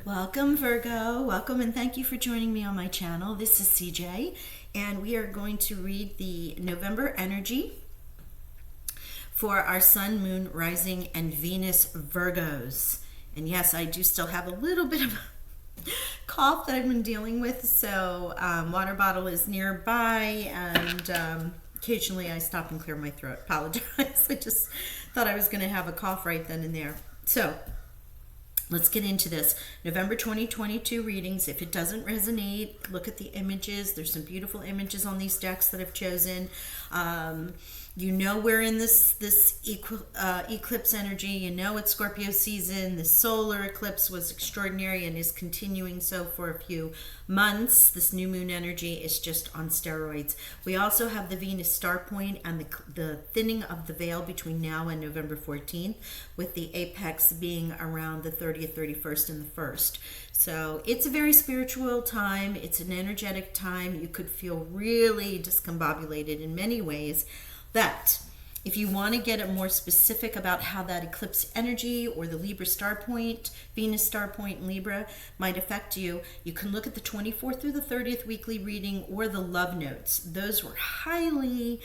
Welcome, Virgo. Welcome, and thank you for joining me on my channel. This is CJ, and we are going to read the November energy for our Sun, Moon, Rising, and Venus Virgos. And yes, I do still have a little bit of a cough that I've been dealing with, so water bottle is nearby, and occasionally I stop and clear my throat. Apologize. I just thought I was going to have a cough right then and there. So let's get into this. November 2022 readings. If it doesn't resonate, look at the images. There's some beautiful images on these decks that I've chosen. You know we're in this eclipse energy. You know it's Scorpio season. The solar eclipse was extraordinary and is continuing so for a few months. This new moon energy is just on steroids. We also have the Venus star point and the thinning of the veil between now and November 14th, with the apex being around the 30th, 31st, and the 1st. So it's a very spiritual time. It's an energetic time. You could feel really discombobulated in many ways. That if you want to get it more specific about how that eclipse energy or the Libra star point, Venus star point in Libra might affect you, you can look at the 24th through the 30th weekly reading or the love notes. Those were highly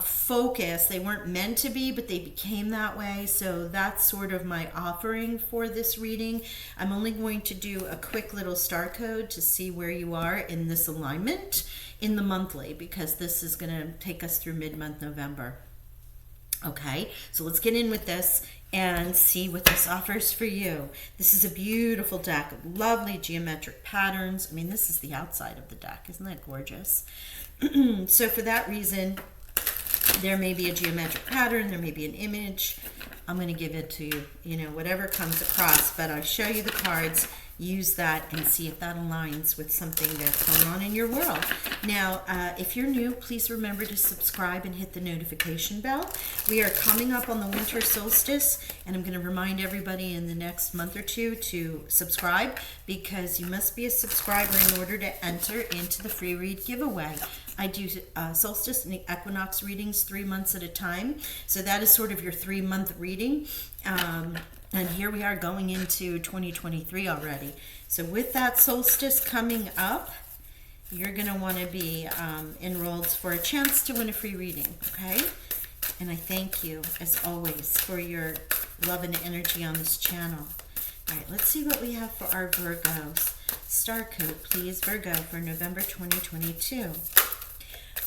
focused. They weren't meant to be, but they became that way. So that's sort of my offering for this reading. I'm only going to do a quick little star code to see where you are in this alignment in the monthly, because this is going to take us through mid-month November. Okay, so let's get in with this and see what this offers for you. This is a beautiful deck of lovely geometric patterns. I mean, this is the outside of the deck. Isn't that gorgeous? So for that reason, there may be a geometric pattern, there may be an image. I'm going to give it to you, whatever comes across, but I'll show you the cards. Use that and see if that aligns with something that's going on in your world. Now, if you're new, please remember to subscribe and hit the notification bell. We are coming up on the winter solstice, and I'm going to remind everybody in the next month or two to subscribe, because you must be a subscriber in order to enter into the free read giveaway. I do solstice and equinox readings 3 months at a time, so that is sort of your 3-month reading. And here we are going into 2023 already. So with that solstice coming up, you're going to want to be enrolled for a chance to win a free reading, okay? And I thank you, as always, for your love and energy on this channel. All right, let's see what we have for our Virgos. Star code, please, Virgo, for November 2022.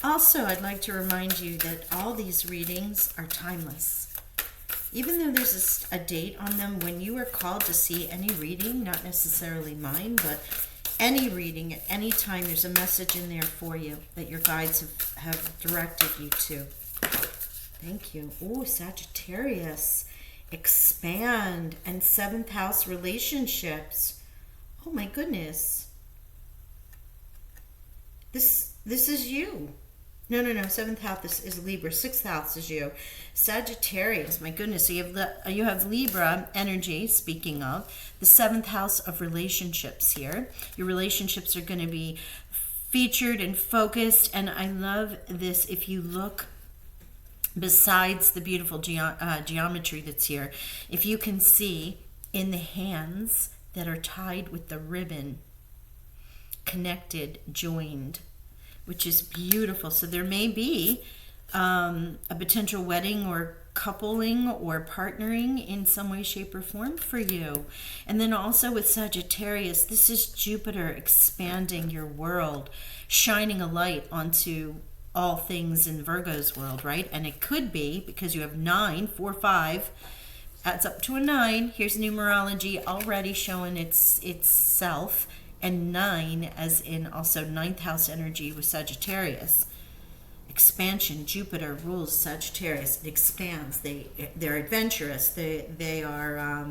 Also, I'd like to remind you that all these readings are timeless. Even though there's a date on them, when you are called to see any reading, not necessarily mine, but any reading at any time, there's a message in there for you that your guides have directed you to. Thank you. Oh, Sagittarius, expand, and 7th house relationships. Oh my goodness. This is you. No, 7th house is Libra. 6th house is you. Sagittarius, my goodness. So you have Libra energy, speaking of. The 7th house of relationships here. Your relationships are going to be featured and focused. And I love this. If you look besides the beautiful geometry that's here, if you can see in the hands that are tied with the ribbon, connected, joined, which is beautiful. So there may be a potential wedding or coupling or partnering in some way, shape, or form for you. And then also with Sagittarius, this is Jupiter expanding your world, shining a light onto all things in Virgo's world, right? And it could be, because you have 9, 4, 5, adds up to a 9. Here's numerology already showing itself. And 9 as in also 9th house energy with Sagittarius. Expansion, Jupiter rules Sagittarius. It expands. They're adventurous. They are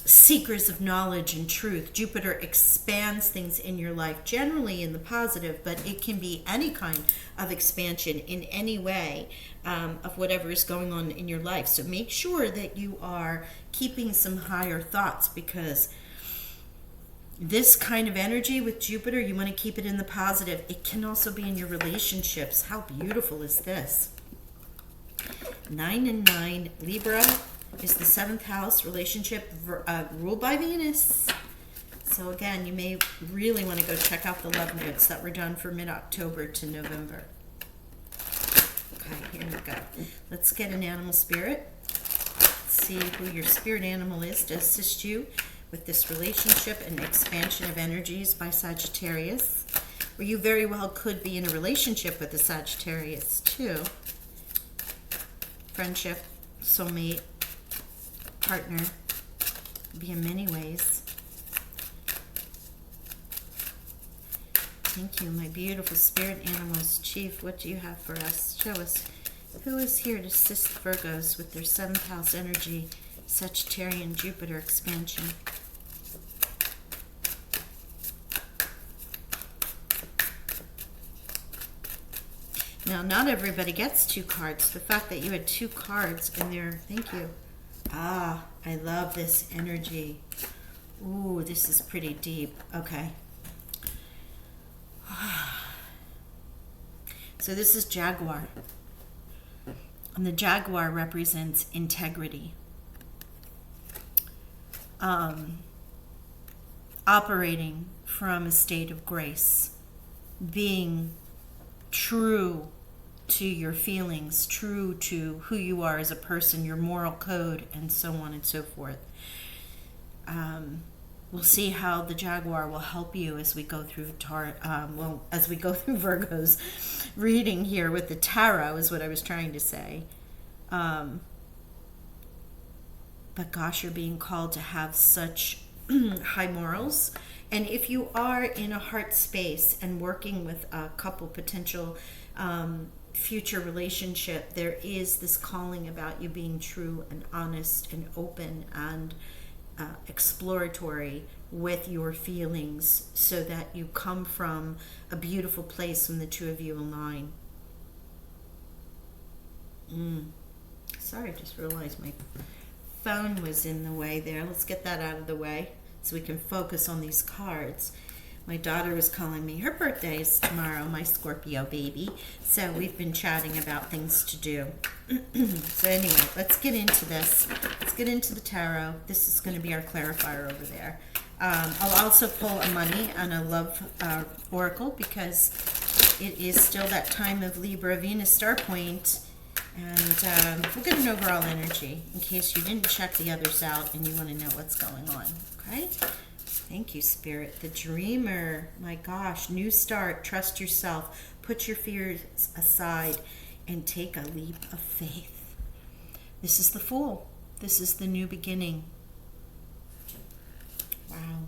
seekers of knowledge and truth. Jupiter expands things in your life, generally in the positive, but it can be any kind of expansion in any way of whatever is going on in your life. So make sure that you are keeping some higher thoughts, because this kind of energy with Jupiter, you want to keep it in the positive. It can also be in your relationships. How beautiful is this? 9 and 9, Libra, is the 7th house, relationship ruled by Venus. So again, you may really want to go check out the love notes that were done for mid-October to November. Okay, here we go. Let's get an animal spirit. Let's see who your spirit animal is to assist you with this relationship and expansion of energies by Sagittarius. Or you very well could be in a relationship with a Sagittarius too. Friendship, soulmate, partner, be in many ways. Thank you, my beautiful spirit animals. Chief, what do you have for us? Show us who is here to assist Virgos with their 7th house energy, Sagittarian Jupiter expansion. Now, not everybody gets 2 cards. The fact that you had 2 cards in there, thank you. Ah, I love this energy. Ooh, this is pretty deep. Okay. So this is Jaguar. And the Jaguar represents integrity. Operating from a state of grace. Being true to your feelings, true to who you are as a person, your moral code, and so on and so forth. We'll see how the Jaguar will help you as we go through as we go through Virgo's reading here with the tarot, is what I was trying to say. But gosh, you're being called to have such high morals. And if you are in a heart space and working with a couple potential future relationship, there is this calling about you being true and honest and open and exploratory with your feelings, so that you come from a beautiful place when the two of you align. Sorry, I just realized my phone was in the way there. Let's get that out of the way so we can focus on these cards. My daughter was calling me. Her birthday is tomorrow, my Scorpio baby. So we've been chatting about things to do. So anyway, let's get into this. Let's get into the tarot. This is going to be our clarifier over there. I'll also pull a money and a love oracle, because it is still that time of Libra Venus star point. And we'll get an overall energy in case you didn't check the others out and you want to know what's going on. Okay? Thank you, Spirit. The Dreamer. My gosh. New start. Trust yourself. Put your fears aside and take a leap of faith. This is the Fool. This is the new beginning. Wow.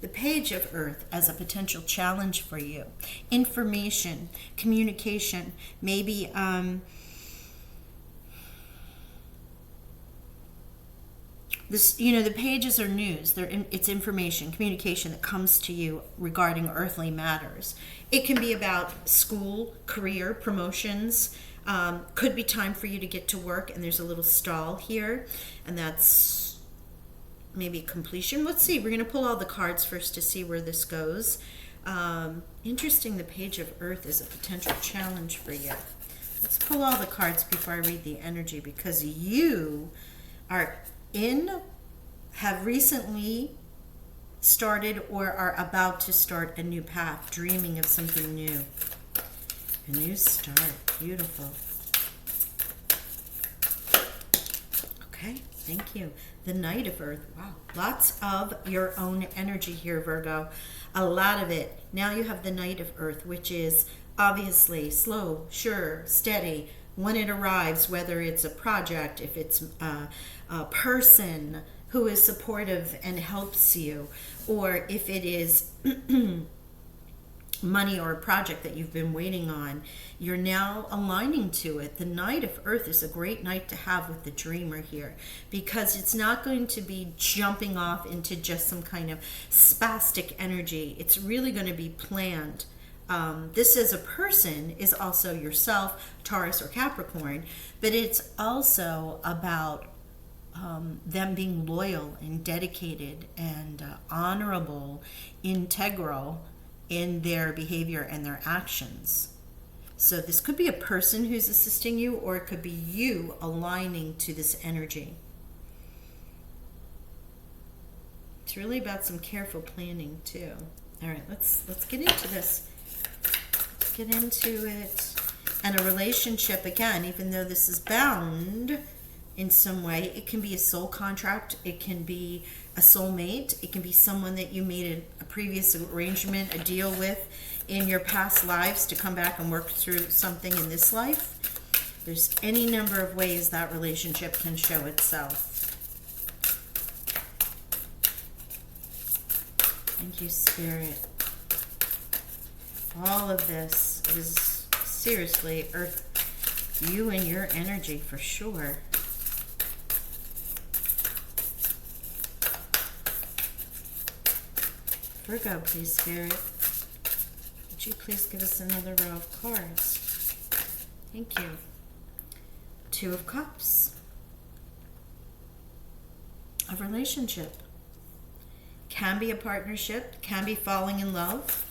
The Page of Earth as a potential challenge for you. Information, communication, maybe this, the pages are news. It's information, communication that comes to you regarding earthly matters. It can be about school, career, promotions. Could be time for you to get to work, and there's a little stall here, and that's maybe completion. Let's see. We're going to pull all the cards first to see where this goes. Interesting. The Page of Earth is a potential challenge for you. Let's pull all the cards before I read the energy, because you are have recently started or are about to start a new path, dreaming of something new. A new start. Beautiful. Okay, thank you. The Knight of Earth. Wow. Lots of your own energy here, Virgo. A lot of it. Now you have the Knight of Earth, which is obviously slow, sure, steady. When it arrives, whether it's a project, if it's a person who is supportive and helps you, or if it is money or a project that you've been waiting on, you're now aligning to it. The Knight of Earth is a great night to have with the Dreamer here, because it's not going to be jumping off into just some kind of spastic energy. It's really going to be planned. This as a person is also yourself, Taurus or Capricorn, but it's also about them being loyal and dedicated and honorable, integral in their behavior and their actions. So this could be a person who's assisting you, or it could be you aligning to this energy. It's really about some careful planning too. All right, let's get into this. Let's get into it. And a relationship, again, even though this is bound in some way, it can be a soul contract, it can be a soulmate, it can be someone that you made a previous arrangement, a deal with in your past lives to come back and work through something in this life. There's any number of ways that relationship can show itself. Thank you, Spirit. All of this is seriously Earth, you and your energy for sure. Virgo, please, Spirit. Would you please give us another row of cards? Thank you. Two of Cups. A relationship. Can be a partnership, can be falling in love.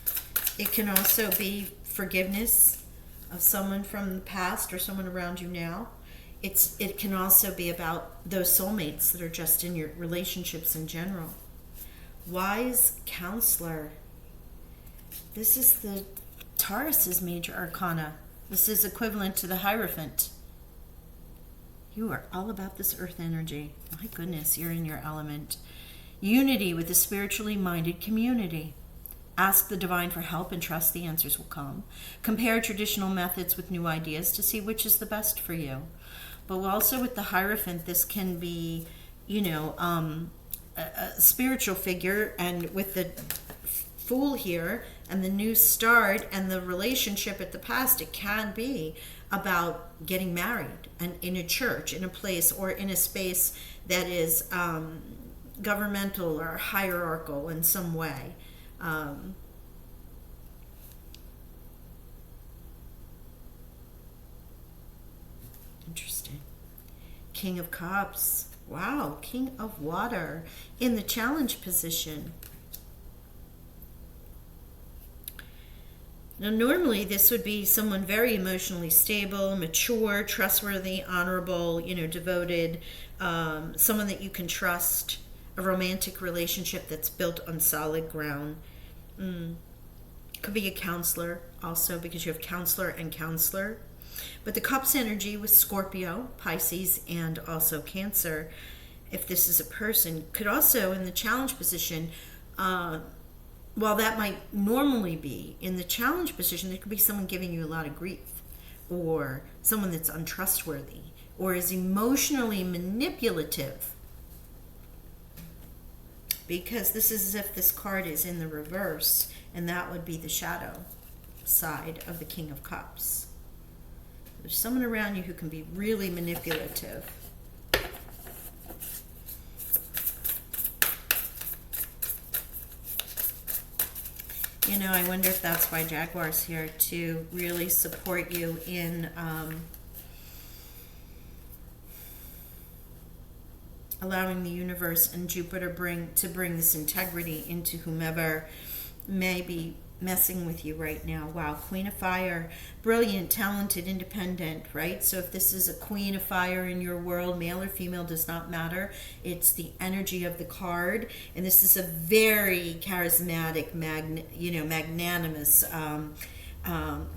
It can also be forgiveness of someone from the past or someone around you now. It can also be about those soulmates that are just in your relationships in general. Wise counselor. This is the Taurus's major arcana. This is equivalent to the Hierophant. You are all about this earth energy. My goodness, you're in your element. Unity with a spiritually minded community. Ask the divine for help and trust the answers will come. Compare traditional methods with new ideas to see which is the best for you. But also with the Hierophant, this can be, a spiritual figure, and with the Fool here and the new start and the relationship at the past, it can be about getting married and in a church, in a place, or in a space that is governmental or hierarchical in some way. Interesting. King of Cups. Wow, King of Water in the challenge position. Now, normally this would be someone very emotionally stable, mature, trustworthy, honorable, devoted, someone that you can trust, a romantic relationship that's built on solid ground. Could be a counselor also, because you have counselor and counselor. But the Cups energy with Scorpio, Pisces, and also Cancer, if this is a person, could also, in the challenge position, while that might normally be in the challenge position, there could be someone giving you a lot of grief, or someone that's untrustworthy, or is emotionally manipulative. Because this is as if this card is in the reverse, and that would be the shadow side of the King of Cups. There's someone around you who can be really manipulative. I wonder if that's why Jaguar's here, to really support you in allowing the universe and Jupiter bring this integrity into whomever may be messing with you right now. Wow, Queen of Fire, brilliant, talented, independent, right? So if this is a Queen of Fire in your world, male or female does not matter. It's the energy of the card, and this is a very charismatic, magnanimous,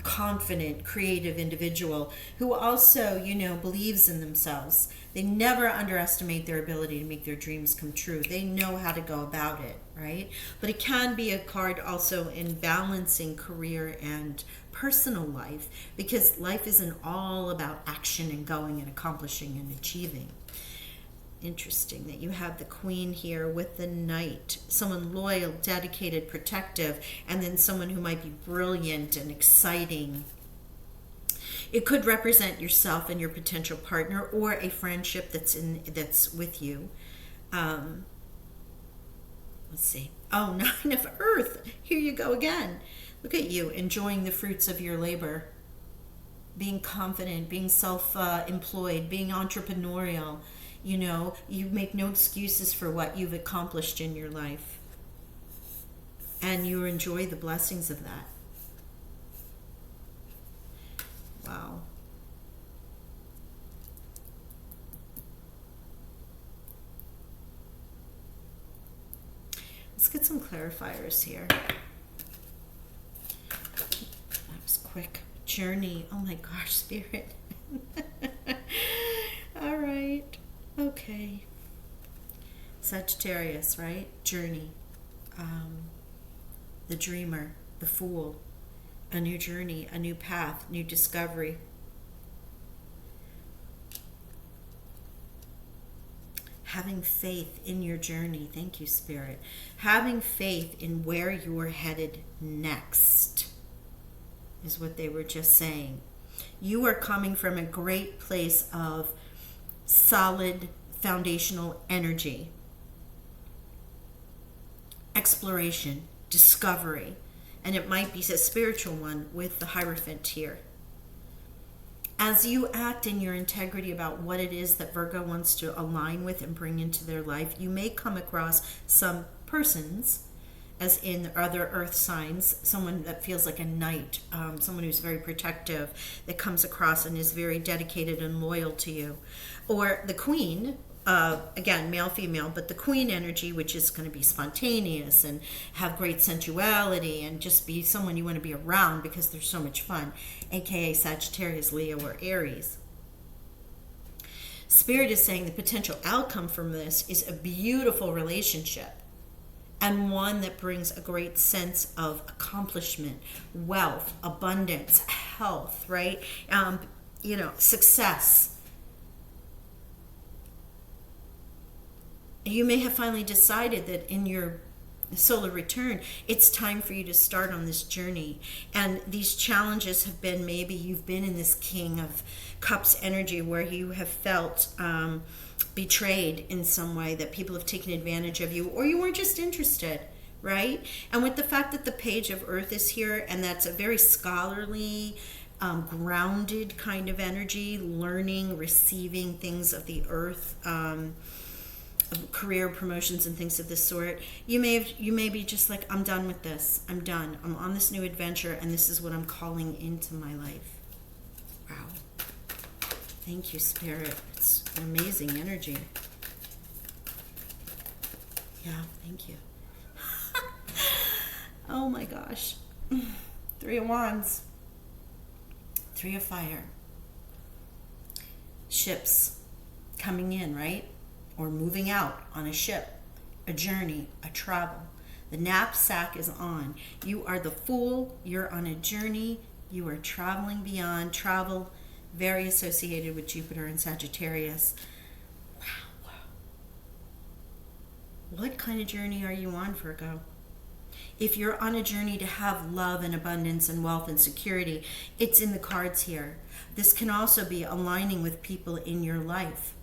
confident, creative individual who also, believes in themselves. They never underestimate their ability to make their dreams come true. They know how to go about it, right? But it can be a card also in balancing career and personal life, because life isn't all about action and going and accomplishing and achieving. Interesting that you have the Queen here with the Knight. Someone loyal, dedicated, protective, and then someone who might be brilliant and exciting. It could represent yourself and your potential partner, or a friendship that's with you. Let's see. Oh, 9 of Earth. Here you go again. Look at you enjoying the fruits of your labor. Being confident, being self-employed, being entrepreneurial. You make no excuses for what you've accomplished in your life. And you enjoy the blessings of that. Wow. Let's get some clarifiers here. That was quick. Journey. Oh my gosh, Spirit. All right. Okay. Sagittarius, right? Journey. The dreamer, the fool. A new journey, a new path, new discovery. Having faith in your journey. Thank you, Spirit. Having faith in where you're headed next is what they were just saying. You are coming from a great place of solid foundational energy, exploration, discovery, and it might be a spiritual one with the Hierophant here. As you act in your integrity about what it is that Virgo wants to align with and bring into their life, you may come across some persons, as in other earth signs, someone that feels like a knight, someone who's very protective, that comes across and is very dedicated and loyal to you. Or the queen, again, male, female, but the queen energy, which is going to be spontaneous and have great sensuality and just be someone you want to be around because they're so much fun, aka Sagittarius, Leo, or Aries. Spirit is saying the potential outcome from this is a beautiful relationship and one that brings a great sense of accomplishment, wealth, abundance, health, right? Success. You may have finally decided that in your solar return, it's time for you to start on this journey. And these challenges have been, maybe you've been in this King of Cups energy where you have felt betrayed in some way, that people have taken advantage of you, or you weren't just interested, right? And with the fact that the Page of Earth is here, and that's a very scholarly, grounded kind of energy, learning, receiving things of the earth, career promotions and things of this sort, you may be just like, I'm done with this. I'm done. I'm on this new adventure, and this is what I'm calling into my life. Wow. Thank you, Spirit. It's an amazing energy. Yeah, thank you. Oh my gosh. 3 of Wands. 3 of Fire. Ships coming in, right? Or moving out on a ship, a journey, a travel. The knapsack is on. You are the Fool. You're on a journey. You are traveling beyond. Travel, very associated with Jupiter and Sagittarius. Wow. What kind of journey are you on, Virgo? If you're on a journey to have love and abundance and wealth and security, it's in the cards here. This can also be aligning with people in your life.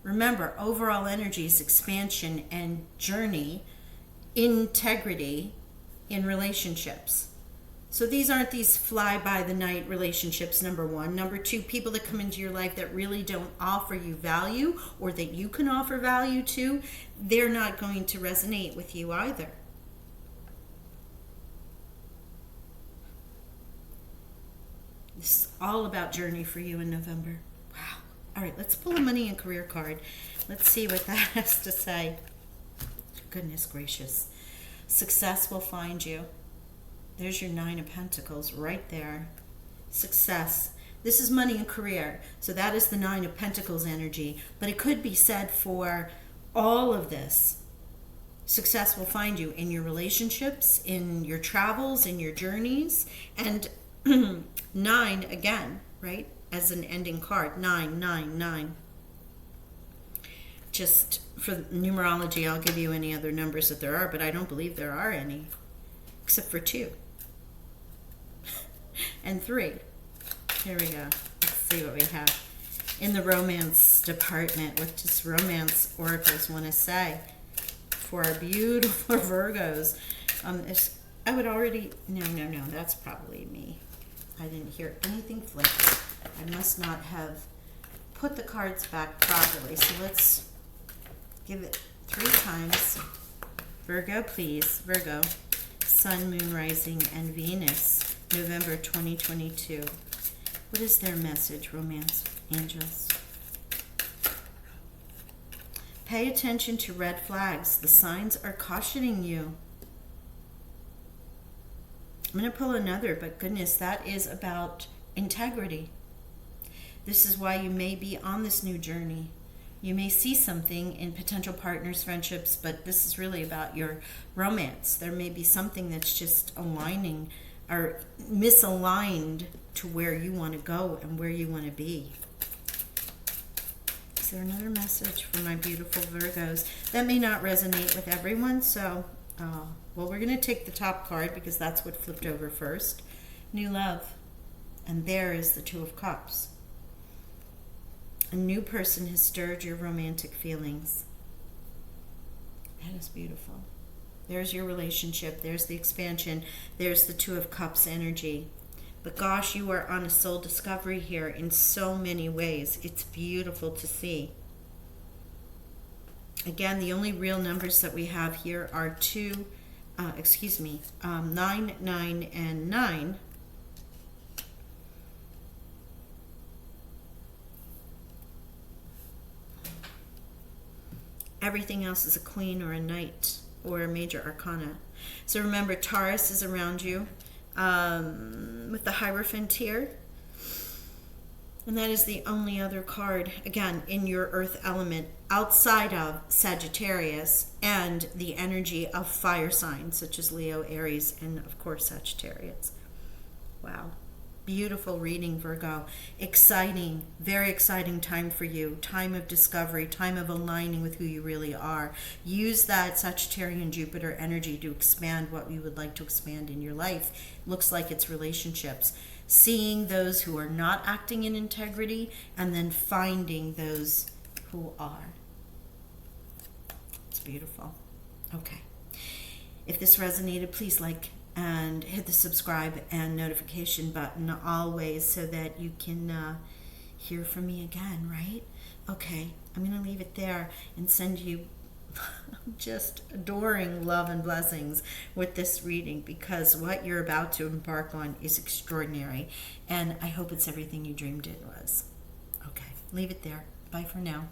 Remember, overall energy is expansion and journey, integrity in relationships. So these aren't these fly-by-the-night relationships, number one. Number two, people that come into your life that really don't offer you value or that you can offer value to, they're not going to resonate with you either. This is all about journey for you in November. Wow. All right, let's pull a money and career card. Let's see what that has to say. Goodness gracious. Success will find you. There's your 9 of Pentacles right there. Success. This is money and career. So that is the 9 of Pentacles energy. But it could be said for all of this. Success will find you in your relationships, in your travels, in your journeys. And 9 again, right? As an ending card. 9, 9, 9. Just for numerology, I'll give you any other numbers that there are, but I don't believe there are any. Except for 2. And 3. Here we go. Let's see what we have in the romance department. What does romance oracles want to say for our beautiful Virgos? I would already... No, that's probably me. I didn't hear anything flip. I must not have put the cards back properly. So let's give it 3 times. Virgo, please. Virgo. Sun, Moon, Rising, and Venus. November 2022. What is their message, romance angels? Pay attention to red flags. The signs are cautioning you. I'm going to pull another, but goodness, that is about integrity. This is why you may be on this new journey. You may see something in potential partners, friendships, but this is really about your romance. There may be something that's just aligning or misaligned to where you want to go and where you want to be. Is there another message for my beautiful Virgos? That may not resonate with everyone, so, well, we're going to take the top card because that's what flipped over first. New love. And there is the Two of Cups. A new person has stirred your romantic feelings. That is beautiful. There's your relationship. There's the expansion. There's the Two of Cups energy. But gosh, you are on a soul discovery here in so many ways. It's beautiful to see. Again, the only real numbers that we have here are 9, 9, and 9. Everything else is a queen or a knight or a major arcana. So remember, Taurus is around you with the Hierophant here. And that is the only other card, again, in your earth element outside of Sagittarius and the energy of fire signs such as Leo, Aries, and of course Sagittarius. Wow. Beautiful reading, Virgo. Exciting, very exciting time for you. Time of discovery, time of aligning with who you really are. Use that Sagittarian Jupiter energy to expand what you would like to expand in your life. Looks like it's relationships. Seeing those who are not acting in integrity and then finding those who are. It's beautiful. Okay. If this resonated, please like and hit the subscribe and notification button always so that you can hear from me again, right? Okay, I'm going to leave it there and send you just adoring love and blessings with this reading because what you're about to embark on is extraordinary and I hope it's everything you dreamed it was. Okay, leave it there. Bye for now.